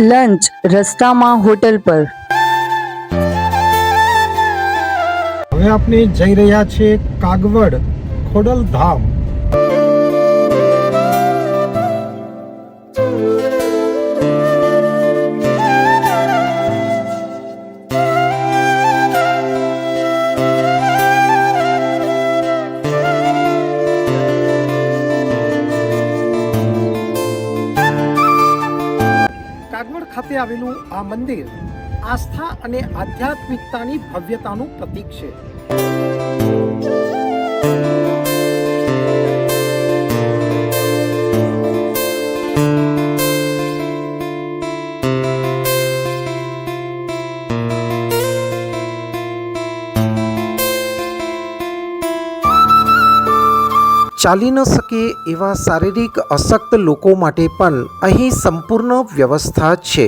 Lunch રસ્તામાં hotel પર. હવે આપણે જઈ રહ્યા છીએ કાગવડ ખોડલધામ. કાગવડ ખાતે આવેલું આ મંદિર આસ્થા અને આધ્યાત્મિકતાની ભવ્યતાનું પ્રતીક છે. ચાલી ન શકે એવા શારીરિક અશક્ત લોકો માટે પણ અહીં સંપૂર્ણ વ્યવસ્થા છે.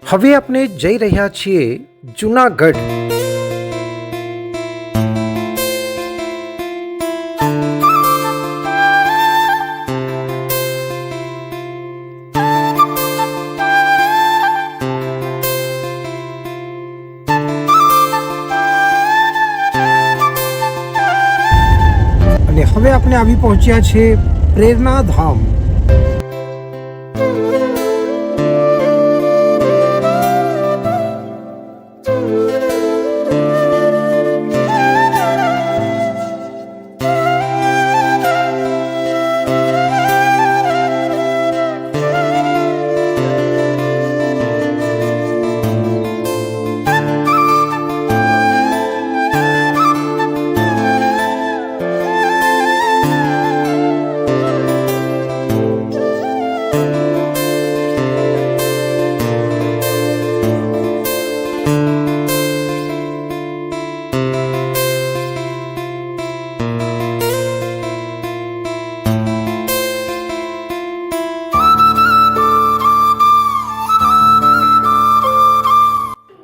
હવે આપણે જઈ રહ્યા છીએ જૂનાગઢ. અને હવે આપણે આવી પહોંચ્યા છે પ્રેરણાધામ.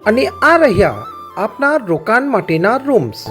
અને આ રહ્યા આપના રોકાણ માટેના રૂમ્સ.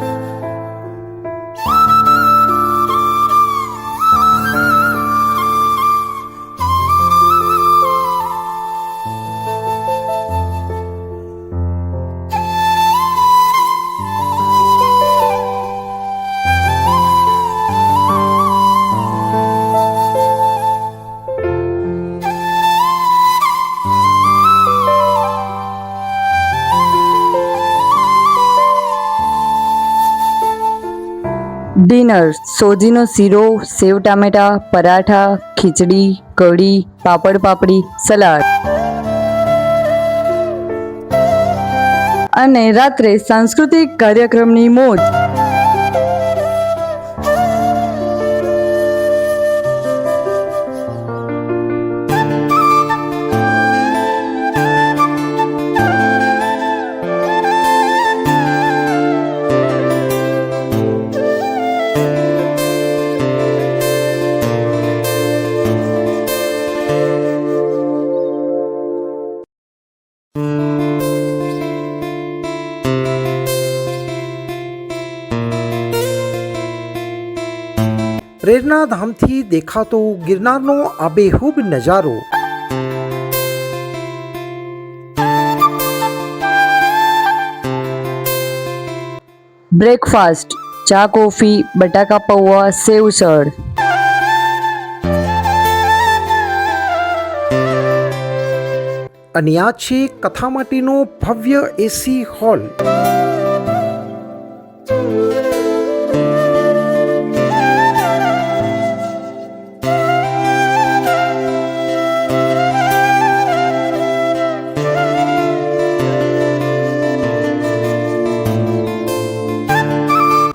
ડિનર: સોજીનો શીરો, સેવ ટામેટા, પરાઠા, ખીચડી, કઢી, પાપડ પાપડી, સલાડ. અને રાત્રે સાંસ્કૃતિક કાર્યક્રમની મોજ. પ્રેરણાધામથી દેખાતો ગિરનારનો આબેહૂબ નજારો. બ્રેકફાસ્ટ, ચા કોફી, બટાકા પૌવા, સેવ સળ. અને આ છે કથા માટેનો ભવ્ય એસી હોલ.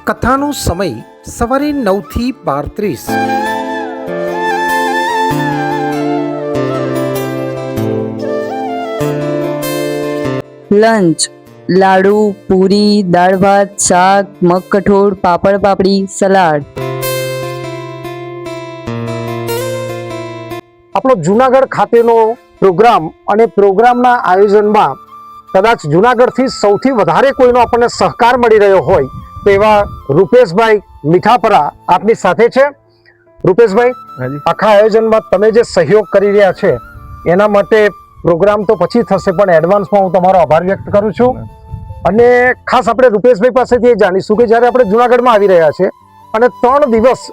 કથાનો સમય સવારે 9 થી 12:30. લંચ, લાડુ, પૂરી, દાળ ભાત, શાક, મગ કઠોળ, પાપડ પાપડી, સલાડ. આપણો જુનાગઢ ખાતેનો પ્રોગ્રામ અને પ્રોગ્રામના આયોજનમાં કદાચ જુનાગઢથી સૌથી વધારે કોઈનો આપણને સહકાર મળી રહ્યો હોય તો એવા રૂપેશભાઈ મીઠાપરા આપની સાથે છે. રૂપેશભાઈ, આખા આયોજનમાં તમે જે સહયોગ કરી રહ્યા છે એના માટે પ્રોગ્રામ તો પછી થશે, પણ એડવાન્સમાં હું તમારો આભાર વ્યક્ત કરું છું. અને ખાસ આપણે રૂપેશભાઈ પાસેથી એ જાણીશું કે જ્યારે આપણે જુનાગઢમાં આવી રહ્યા છે અને 3 દિવસ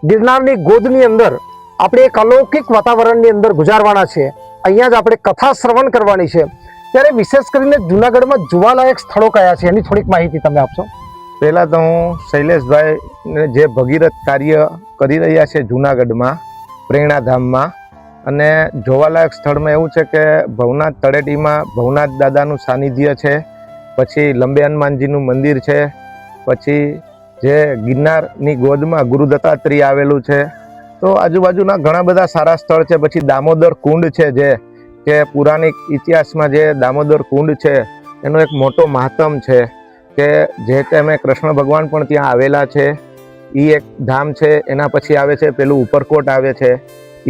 ગિરનારની ગોદની અંદર આપણે એક અલૌકિક વાતાવરણની અંદર ગુજારવાના છે, અહીંયા જ આપણે કથા શ્રવણ કરવાની છે, ત્યારે વિશેષ કરીને જુનાગઢમાં જોવાલાયક સ્થળો કયા છે એની થોડીક માહિતી તમે આપશો. પહેલાં તો હું શૈલેષભાઈ જે ભગીરથ કાર્ય કરી રહ્યા છે જુનાગઢમાં પ્રેરણાધામમાં, અને જોવાલાયક સ્થળમાં એવું છે કે ભવનાથ તળેટીમાં ભવનાથ દાદાનું સાનિધ્ય છે, પછી લંબે હનુમાનજીનું મંદિર છે, પછી જે ગિરનારની ગોદમાં ગુરુ દત્તાત્રેય આવેલું છે, તો આજુબાજુના ઘણા બધા સારા સ્થળ છે. પછી દામોદર કુંડ છે, જે કે પુરાણિક ઇતિહાસમાં જે દામોદર કુંડ છે એનો એક મોટો મહાત્મ છે કે જે ટાઈમે કૃષ્ણ ભગવાન પણ ત્યાં આવેલા છે, એ એક ધામ છે. એના પછી આવે છે પેલું ઉપરકોટ આવે છે,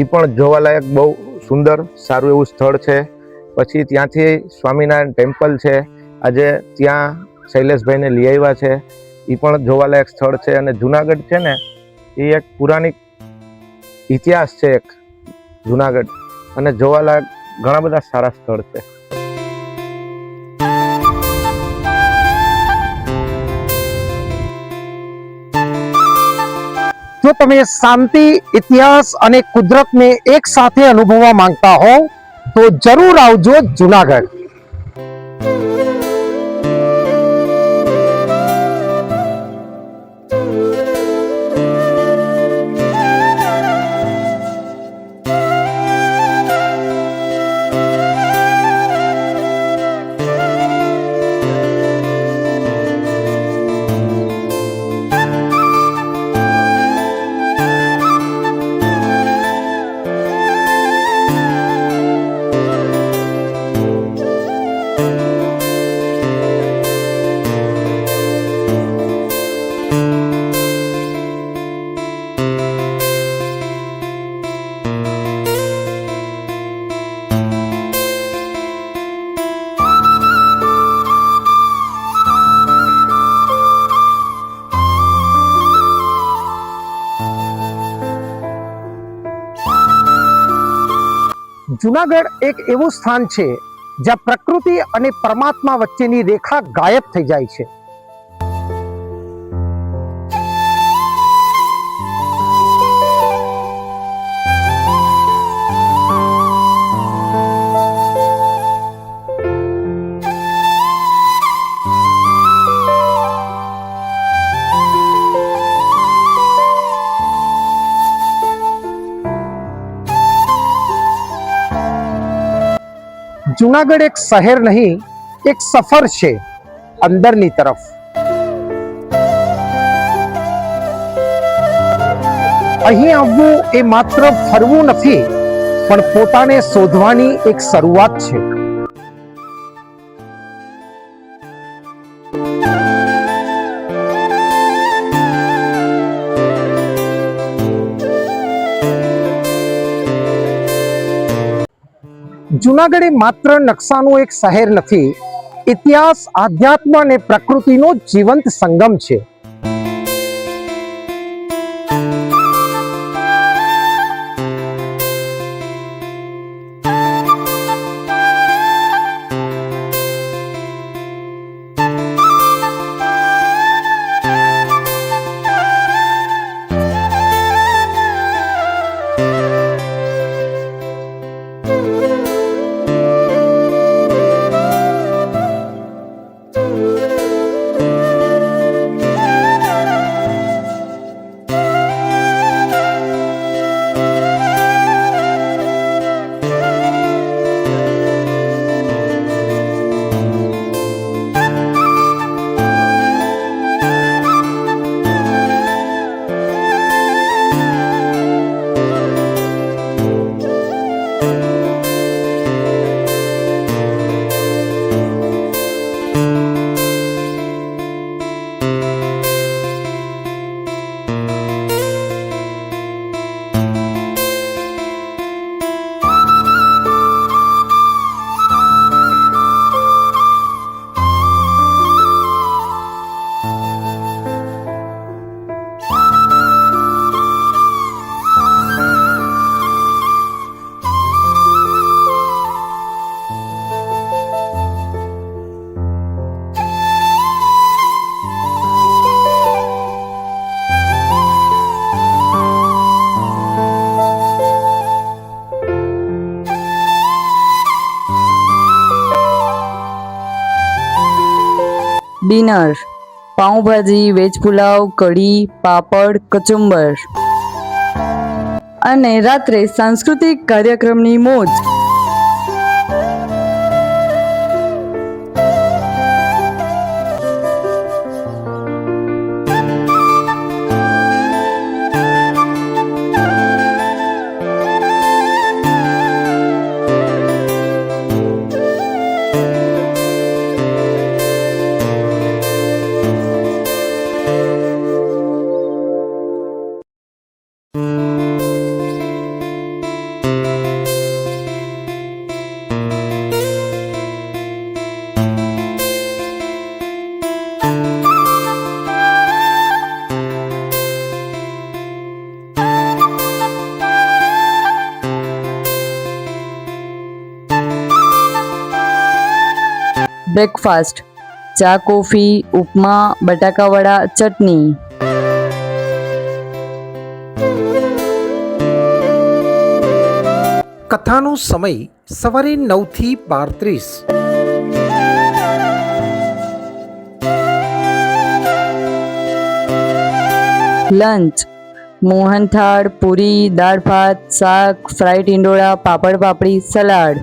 એ પણ જોવાલાયક બહુ સુંદર સારું એવું સ્થળ છે. પછી ત્યાંથી સ્વામિનારાયણ ટેમ્પલ છે, આજે ત્યાં શૈલેષભાઈને લઈ આવ્યા છે, એ પણ જોવાલાયક સ્થળ છે. અને જુનાગઢ છે ને એ એક પુરાણિક ઇતિહાસ છે એક જુનાગઢ, અને જોવાલાયક ઘણા બધા સારા સ્થળ છે. જો તમે શાંતિ, ઇતિહાસ અને કુદરતને એક સાથે અનુભવવા માંગતા હો તો જરૂર આવજો જુનાગઢ. જુનાગઢ એક એવું સ્થાન છે જ્યાં પ્રકૃતિ અને પરમાત્મા વચ્ચેની રેખા ગાયબ થઈ જાય છે. જુનાગઢ એક શહેર નહીં, એક સફર છે અંદરની તરફ. અહીં આવવું એ માત્ર ફરવું નથી, પણ પોતાને શોધવાની એક શરૂઆત છે. જુનાગઢ એ માત્ર નકશાનું એક શહેર નથી, ઇતિહાસ, આધ્યાત્મ અને પ્રકૃતિનો જીવંત સંગમ છે. ડિનર પાઉંભાજી, વેજ પુલાવ, કઢી, પાપડ, કચુંબર. અને રાત્રે સાંસ્કૃતિક કાર્યક્રમની મોજ. બ્રેકફાસ્ટ ચા, કોફી, ઉપમા, બટાકાવડા, ચટણી. કથાનો સમય સવારે 9 થી 12:30. લંચ મોહનથાળ, પૂરી, દાળ ભાત, શાક, ફ્રાઈડ ટીંડોળા, પાપડ પાપડી, સલાડ.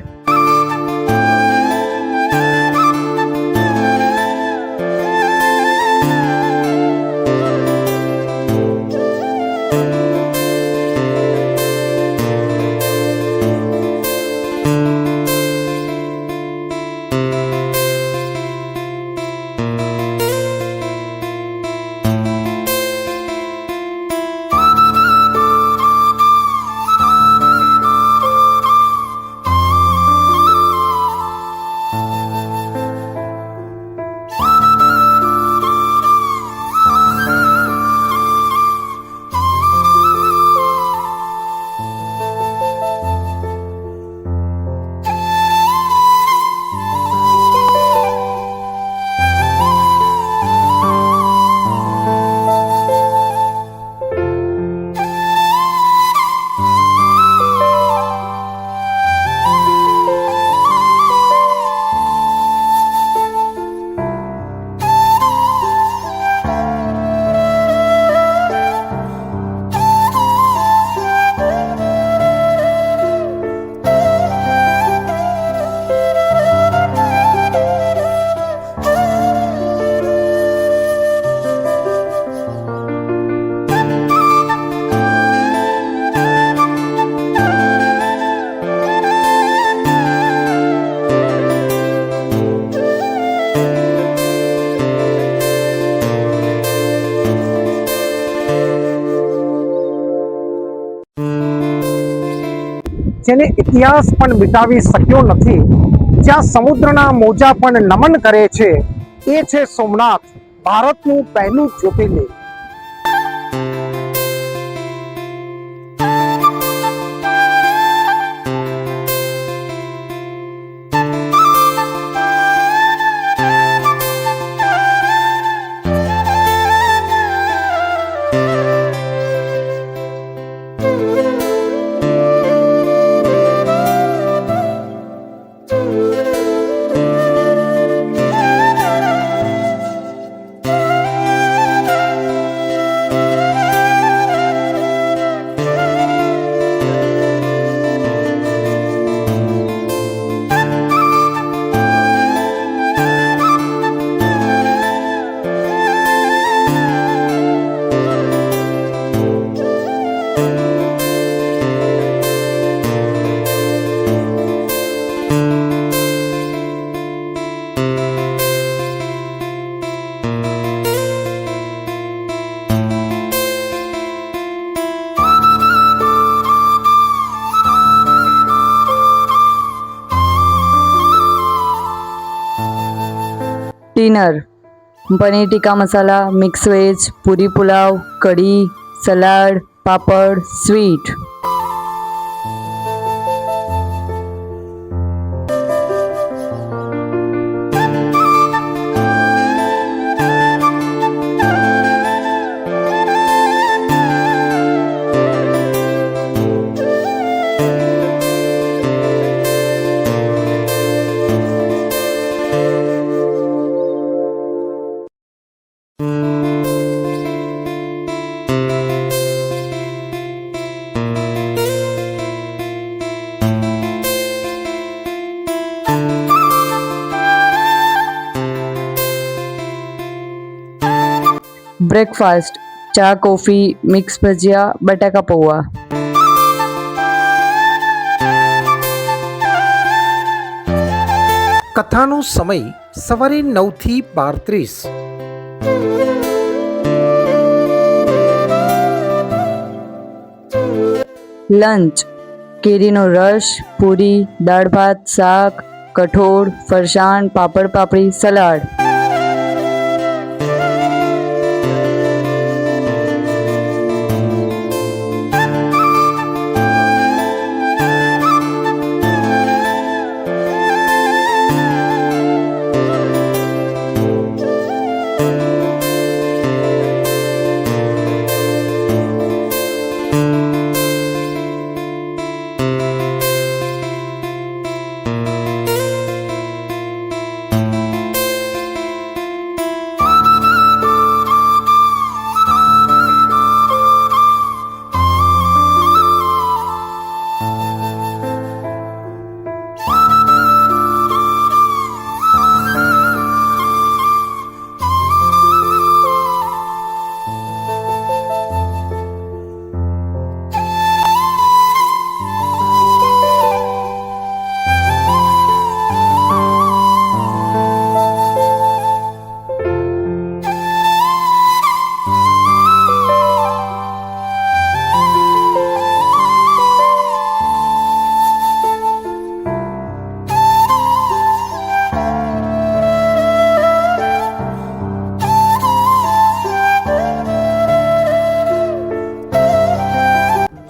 જેને ઇતિહાસ પણ મિટાવી શક્યો નથી, જ્યાં સમુદ્રના મોજા પણ નમન કરે છે, એ છે સોમનાથ, ભારતનું પહેલું જ્યોતિર્લિંગ. Dinner paneer tikka masala, mix veg, પૂરી પુલાવ, કઢી, સલાડ, પાપડ, સ્વીટ. બ્રેકફાસ્ટ ચા કોફી મિક્સ ભજીયા બટાકા પૌવા. કથાનો સમય સવારે 9 થી 12:30. લંચ કેરીનો રસ પૂરી દાળ ભાત શાક કઠોળ ફરસાણ પાપડ પાપડી સલાડ.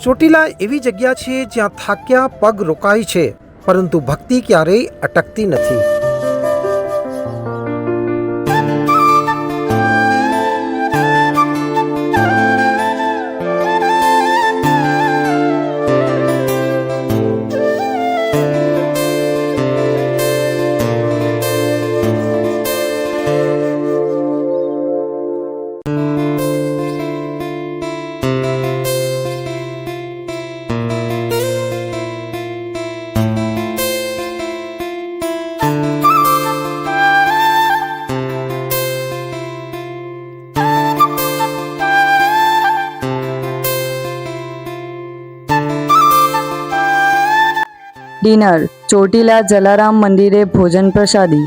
ચોટીલા એવી જગ્યા છે જ્યાં થાક્યા પગ રોકાય છે, પરંતુ ભક્તિ ક્યારેય અટકતી નથી. ડિનર ચોટીલા જલારામ મંદિરે ભોજન પ્રસાદી.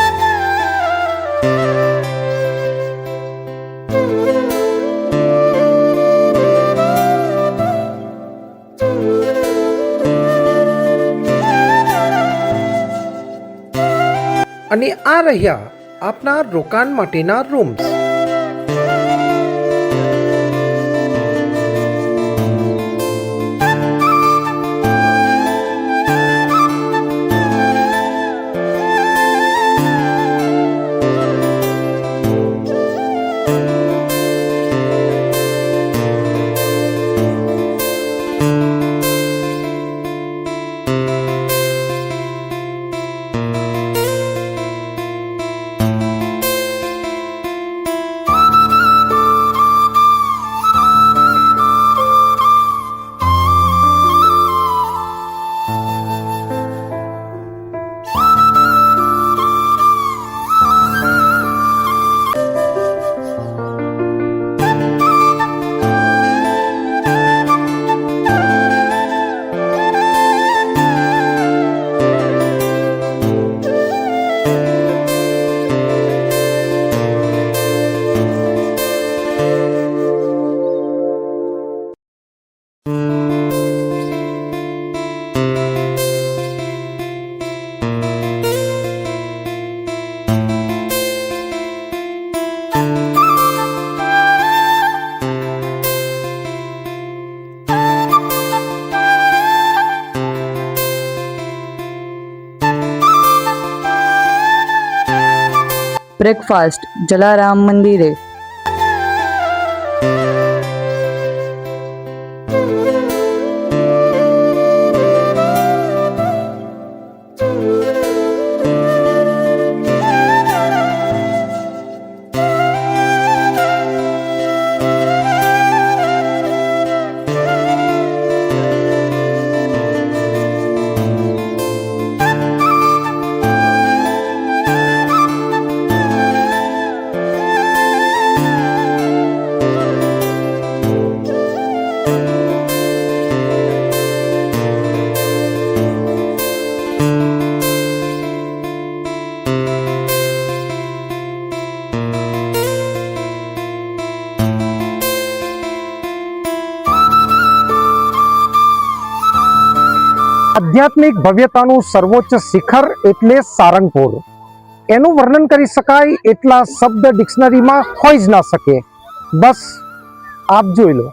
અને આ રહ્યા આપના રોકાણ માટેના રૂમ્સ. બ્રેકફાસ્ટ જલારામ મંદિરે. આધ્યાત્મિક ભવ્યતાનું સર્વોચ્ચ શિખર એટલે સારંગપુર. એનું વર્ણન કરી શકાય એટલા શબ્દ ડિક્શનરીમાં હોઈ જ ના શકે. બસ આપ જોઈ લો.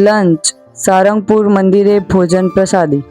લંચ સારંગપુર મંદિરે ભોજન પ્રસાદી.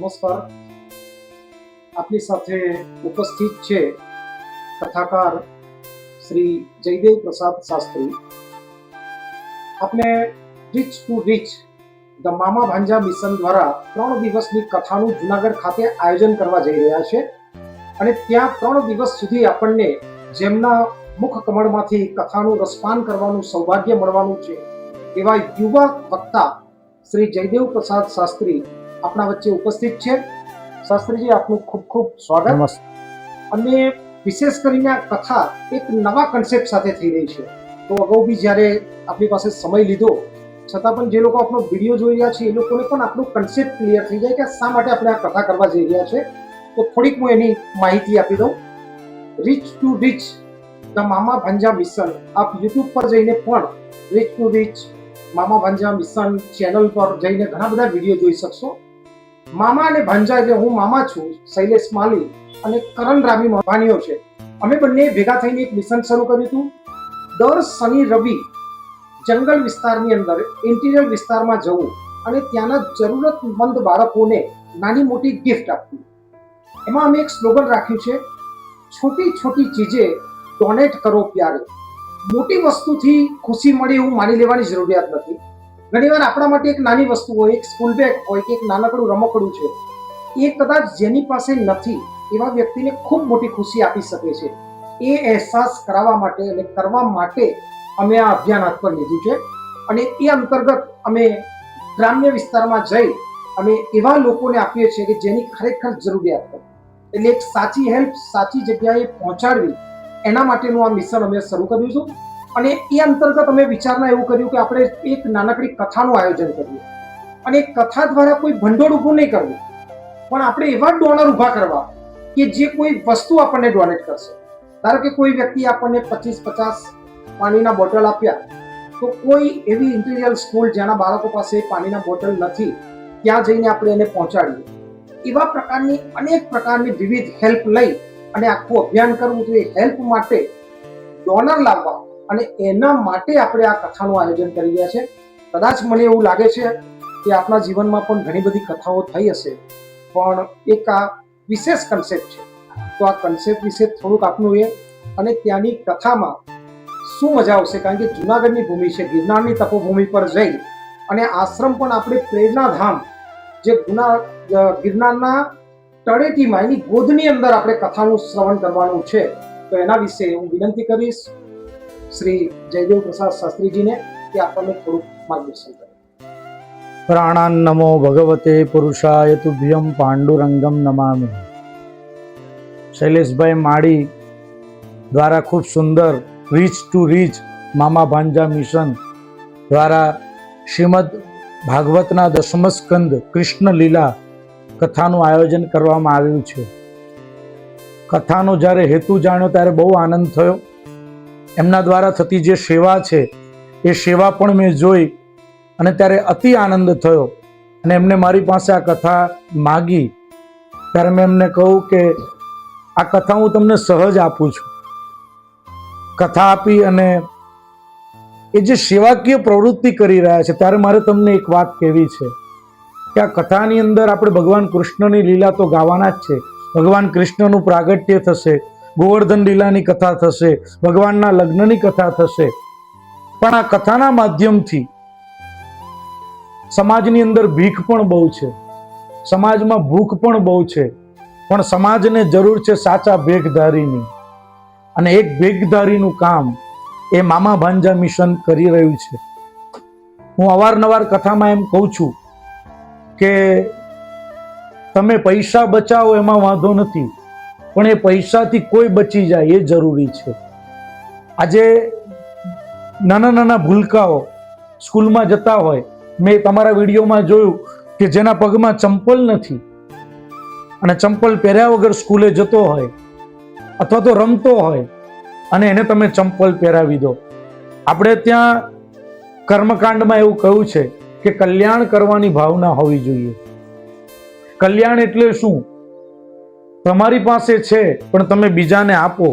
નમસ્કાર. આપની સાથે ઉપસ્થિત છે કથાકાર શ્રી જયદેવ પ્રસાદ શાસ્ત્રી. આપણે રીચ ટુ રીચ ધ મામા ભાંજા મિશન દ્વારા 3 દિવસની કથાનું જુનાગઢ ખાતે આયોજન કરવા જઈ રહ્યા છે અને ત્યાં 3 દિવસ સુધી આપણને જેમના મુખ કમળમાંથી કથાનું રસપાન કરવાનું સૌભાગ્ય મળવાનું છે એવા યુવા વક્તા શ્રી જયદેવ પ્રસાદ શાસ્ત્રી આપણા વચ્ચે ઉપસ્થિત છે. શાસ્ત્રીજી, આપનું ખૂબ ખૂબ સ્વાગત. અને વિશેષ કરીને આ કથા એક નવા કન્સેપ્ટ સાથે થઈ રહી છે. તો અગાઉ બી જ્યારે આપણી પાસે સમય લીધો છતાં પણ જે લોકો આપણો વિડીયો જોઈ રહ્યા છે એ લોકોને પણ આપણું કન્સેપ્ટ ક્લિયર થઈ જાય કે શા માટે આપણે આ કથા કરવા જઈ રહ્યા છે. તો થોડીક હું એની માહિતી આપી દઉં. રીચ ટુ રીચ ધ મામા ભાંજા મિશન, આપ યુટ્યુબ પર જઈને પણ રીચ ટુ રીચ મામા ભાંજા મિશન ચેનલ પર જઈને ઘણા બધા વિડીયો જોઈ શકશો. મામા અને ભાંજા એટલે હું મામા છું શૈલેષ માલી અને કરણ રામી મોભાણીઓ છે. અમે બંને ભેગા થઈને એક મિશન શરૂ કર્યું હતું. દર શનિ રવિ જંગલ વિસ્તારની અંદર ઇન્ટિરિયર વિસ્તારમાં જવું અને ત્યાંના જરૂરતમંદ બાળકોને નાની મોટી ગિફ્ટ આપવી. એમાં અમે એક સ્લોગન રાખ્યું છે, છોટી છોટી ચીજે ડોનેટ કરો પ્યારે. મોટી વસ્તુથી ખુશી મળે એવું માની લેવાની જરૂરિયાત નથી. ઘણીવાર આપણા માટે એક નાની વસ્તુ હોય, એક સ્કૂલ બેગ હોય કે એક નાનકડું રમકડું છે, એ કદાચ જેની પાસે નથી એવા વ્યક્તિને ખૂબ મોટી ખુશી આપી શકે છે. એ અહેસાસ કરાવવા માટે અને કરવા માટે અમે આ અભિયાન હાથ પર લીધું છે. અને એ અંતર્ગત અમે ગ્રામ્ય વિસ્તારમાં જઈ અમે એવા લોકોને આપીએ છીએ કે જેની ખરેખર જરૂરિયાત હોય. એટલે એક સાચી હેલ્પ સાચી જગ્યાએ પહોંચાડવી, એના માટેનું આ મિશન અમે શરૂ કર્યું છું. અને એ અંતર્ગત અમે વિચારણા એવું કર્યું કે આપણે એક નાનકડી કથાનું આયોજન કરીએ અને કથા દ્વારા કોઈ ભંડોળ ઊભું નહીં કરવું, પણ આપણે એવા ડોનર ઊભા કરવા કે જે કોઈ વસ્તુ આપણને ડોનેટ કરશે. ધારો કે કોઈ વ્યક્તિ આપણને 25-50 પાણીના બોટલ આપ્યા, તો કોઈ એવી ઇન્ટિરિયર સ્કૂલ જેના બાળકો પાસે પાણીના બોટલ નથી ત્યાં જઈને આપણે એને પહોંચાડીએ. એવા પ્રકારની અનેક પ્રકારની વિવિધ હેલ્પ લઈ અને આખું અભિયાન કરવું. તો એ હેલ્પ માટે ડોનર લાવવા અને એના માટે આપણે આ કથાનું આયોજન કરી રહ્યા છે. કદાચ મને એવું લાગે છે કે આપણા જીવનમાં પણ ઘણી બધી કથાઓ થઈ હશે, પણ એક આ વિશેષ કન્સેપ્ટ છે. તો આ કન્સેપ્ટ વિશે થોડુંક આપનું એ અને ત્યાંની કથામાં શું મજા આવશે, કારણ કે જુનાગઢની ભૂમિ છે, ગિરનારની તપોભૂમિ પર જઈ અને આશ્રમ પણ આપણે પ્રેરણાધામ જે ગિરનારના તળેટીમાં એની ગોદની અંદર આપણે કથાનું શ્રવણ કરવાનું છે. તો એના વિશે હું વિનંતી કરીશ શ્રી જયદેવ પ્રસાદ શાસ્ત્રીજીને કે આપણને થોડુંક માર્ગદર્શન કરે. પ્રાણાન નમો ભગવતે પુરુષાય તુભ્યમ પાંડુરંગમ નમામિ. શૈલેષભાઈ માળી દ્વારા ખૂબ સુંદર રીચ ટુ રીચ મામા ભાંજા મિશન દ્વારા શ્રીમદ ભાગવતના 10મ સ્કંદ કૃષ્ણ લીલા કથાનું આયોજન કરવામાં આવ્યું છે. કથાનો જ્યારે હેતુ જાણ્યો ત્યારે બહુ આનંદ થયો. એમના દ્વારા થતી જે સેવા છે એ સેવા પણ મેં જોઈ અને ત્યારે અતિ આનંદ થયો. અને એમને મારી પાસે આ કથા માગી ત્યારે મેં એમને કહું કે આ કથા હું તમને સહજ આપું છું. કથા આપી અને એ જે સેવાકીય પ્રવૃત્તિ કરી રહ્યા છે ત્યારે મારે તમને એક વાત કહેવી છે કે આ કથાની અંદર આપણે ભગવાન કૃષ્ણની લીલા તો ગાવાના જ છે. ભગવાન કૃષ્ણનું પ્રાગટ્ય થશે, ગોવર્ધન લીલાની કથા થશે, ભગવાનના લગ્નની કથા થશે. પણ આ કથાના માધ્યમથી સમાજની અંદર ભીખ પણ બહુ છે, સમાજમાં ભૂખ પણ બહુ છે, પણ સમાજને જરૂર છે સાચા ભેખધારીની. અને એક ભેખધારીનું કામ એ મામા ભાંજા મિશન કરી રહ્યું છે. હું અવારનવાર કથામાં એમ કહું છું કે તમે પૈસા બચાવો એમાં વાંધો નથી, પણ એ પૈસાથી કોઈ બચી જાય એ જરૂરી છે. આજે નાના નાના ભૂલકાઓ સ્કૂલમાં જતા હોય, મેં તમારા વિડીયોમાં જોયું કે જેના પગમાં ચંપલ નથી અને ચંપલ પહેર્યા વગર સ્કૂલે જતો હોય અથવા તો રમતો હોય અને એને તમે ચંપલ પહેરાવી દો. આપણે ત્યાં કર્મકાંડમાં એવું કહ્યું છે કે કલ્યાણ કરવાની ભાવના હોવી જોઈએ. કલ્યાણ એટલે શું? તમારી પાસે છે પણ તમે બીજાને આપો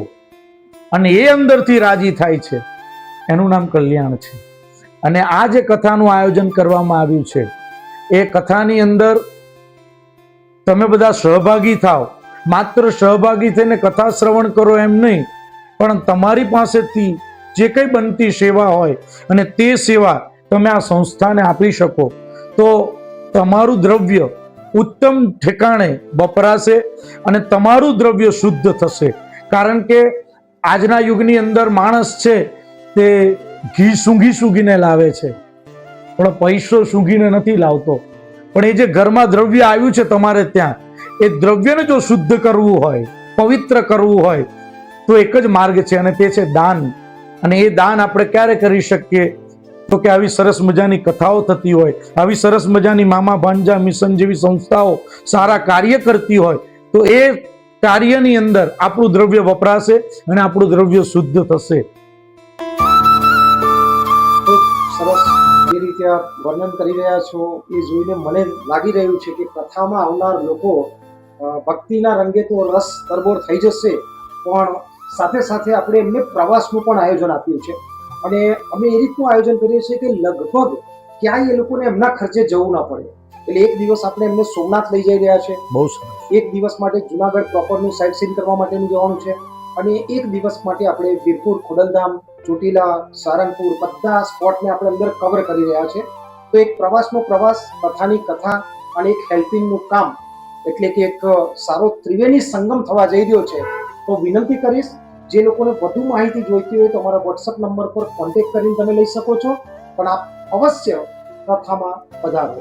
અને એ અંદરથી રાજી થાય છે, એનું નામ કલ્યાણ છે. અને આ જે કથાનું આયોજન કરવામાં આવ્યું છે એ કથાની અંદર તમે બધા સહભાગી થાવ. માત્ર સહભાગી થઈને કથા શ્રવણ કરો એમ નહીં, પણ તમારી પાસેથી જે કંઈ બનતી સેવા હોય અને તે સેવા તમે આ સંસ્થાને આપી શકો તો તમારું દ્રવ્ય ઉત્તમ ઠેકાણે વપરાશે અને તમારું દ્રવ્ય શુદ્ધ થશે. કારણ કે આજના યુગની અંદર માણસ છે તે ઘી સૂંઘીને લાવે છે, પણ પૈસો સૂંઘીને નથી લાવતો. પણ એ જે ઘરમાં દ્રવ્ય આવ્યું છે તમારે ત્યાં, એ દ્રવ્યને જો શુદ્ધ કરવું હોય, પવિત્ર કરવું હોય તો એક જ માર્ગ છે અને તે છે દાન. અને એ દાન આપણે ક્યારે કરી શકીએ તો કે આવી સરસ મજાની કથાઓ થતી હોય, આવી સરસ મજાની મામા ભાંજા મિશન જેવી સંસ્થાઓ સારા કાર્ય કરતી હોય તો એ કાર્યની અંદર આપણું દ્રવ્ય વપરાશે અને આપણું દ્રવ્ય શુદ્ધ થશે. ખૂબ સરસ જે રીતે આપ વર્ણન કરી રહ્યા છો એ જોઈને મને લાગી રહ્યું છે કે કથામાં આવનાર લોકો ભક્તિના રંગે તો રસ તરબોળ થઈ જશે, પણ સાથે સાથે આપણે એમને પ્રવાસનું પણ આયોજન આપ્યું છે અને અમે એ રીતનું આયોજન કરીએ છીએ કે લગભગ ક્યાંય એ લોકોને એમના ખર્ચે જવું ના પડે. એટલે એક દિવસ આપણે એમને સોમનાથ લઈ જઈ રહ્યા છે, બહુ સરસ. એક દિવસ માટે જુનાગઢ પ્રોપરનું સાઇટ સીન કરવા માટેનું જવાનું છે અને એક દિવસ માટે આપણે વીરપુર, ખોડલધામ, ચોટીલા, સારંગપુર બધા સ્પોટને આપણે અંદર કવર કરી રહ્યા છે. તો એક પ્રવાસનો પ્રવાસ, કથાની કથા અને એક હેલ્પિંગનું કામ, એટલે કે એક સારો ત્રિવેણી સંગમ થવા જઈ રહ્યો છે. તો વિનંતી કરીશ જે લોકોને વધુ માહિતી જોઈતી હોય તો અમારા વોટ્સઅપ નંબર પર કોન્ટેક્ટ કરીને તમે લઈ શકો છો, પણ આપ અવશ્ય કથામાં પધારો.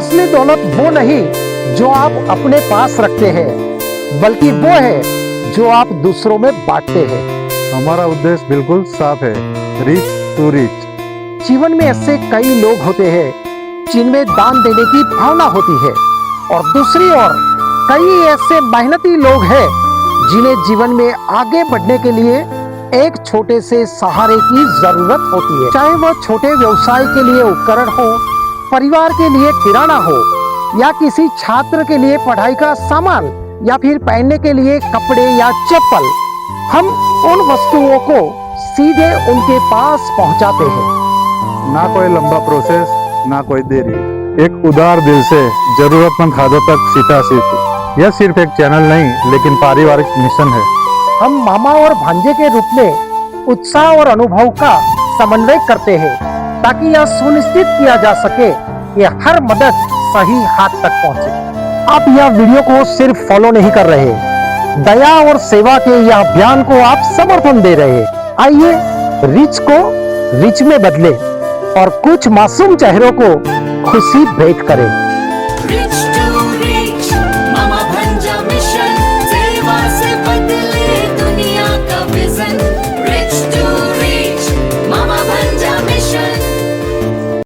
असली दौलत वो नहीं जो आप अपने पास रखते हैं, बल्कि वो है जो आप दूसरों में बांटते हैं. हमारा उद्देश्य बिल्कुल साफ है, रिच टू रिच. जीवन में ऐसे कई लोग होते हैं जिनमें दान देने की भावना होती है, और दूसरी ओर कई ऐसे मेहनती लोग हैं जिन्हें जीवन में आगे बढ़ने के लिए एक छोटे से सहारे की जरूरत होती है. चाहे वह छोटे व्यवसाय के लिए उपकरण हो, परिवार के लिए किराना हो, या किसी छात्र के लिए पढ़ाई का सामान, या फिर पहनने के लिए कपड़े या चप्पल, हम उन वस्तुओं को सीधे उनके पास पहुंचाते हैं. ना कोई लंबा प्रोसेस, ना कोई देरी, एक उदार दिल से जरूरतमंद हाथों तक सीधा सीधी. यह सिर्फ एक चैनल नहीं लेकिन पारिवारिक मिशन है. हम मामा और भांजे के रूप में उत्साह और अनुभव का समन्वय करते हैं ताकि यह सुनिश्चित किया जा सके कि हर मदद सही हाथ तक पहुंचे. आप यह वीडियो को सिर्फ फॉलो नहीं कर रहे, दया और सेवा के यह अभियान को आप समर्थन दे रहे. आइए रिच को रिच में बदले और कुछ मासूम चेहरों को खुशी भेंट करें.